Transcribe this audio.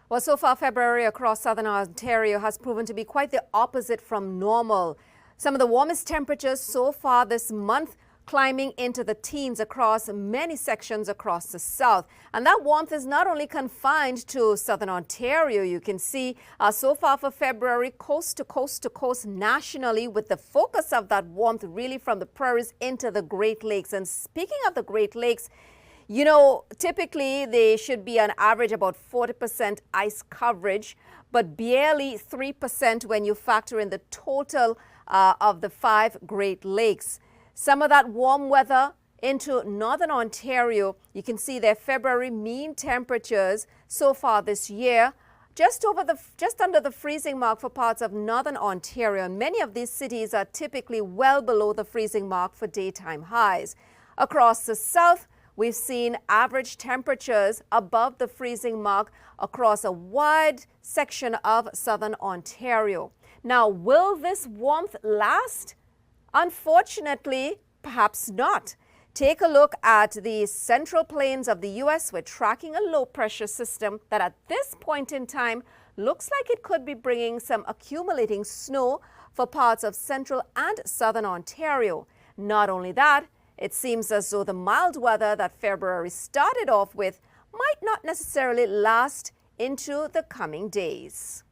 Well, so far, February across southern Ontario has proven to be quite the opposite from normal. Some of the warmest temperatures so far this month climbing into the teens across many sections across the south. And that warmth is not only confined to southern Ontario. You can see so far for February, coast to coast to coast nationally, with the focus of that warmth really from the prairies into the Great Lakes. And speaking of the Great Lakes, you know, typically they should be on average about 40% ice coverage, but barely 3% when you factor in the total of the 5 Great Lakes. Some of that warm weather into northern Ontario, you can see their February mean temperatures so far this year just under the freezing mark for parts of northern Ontario. And many of these cities are typically well below the freezing mark for daytime highs. Across the south, we've seen average temperatures above the freezing mark across a wide section of southern Ontario. Now, will this warmth last? Unfortunately, perhaps not. Take a look at the central plains of the U.S. We're tracking a low-pressure system that at this point in time looks like it could be bringing some accumulating snow for parts of central and southern Ontario. Not only that, it seems as though the mild weather that February started off with might not necessarily last into the coming days.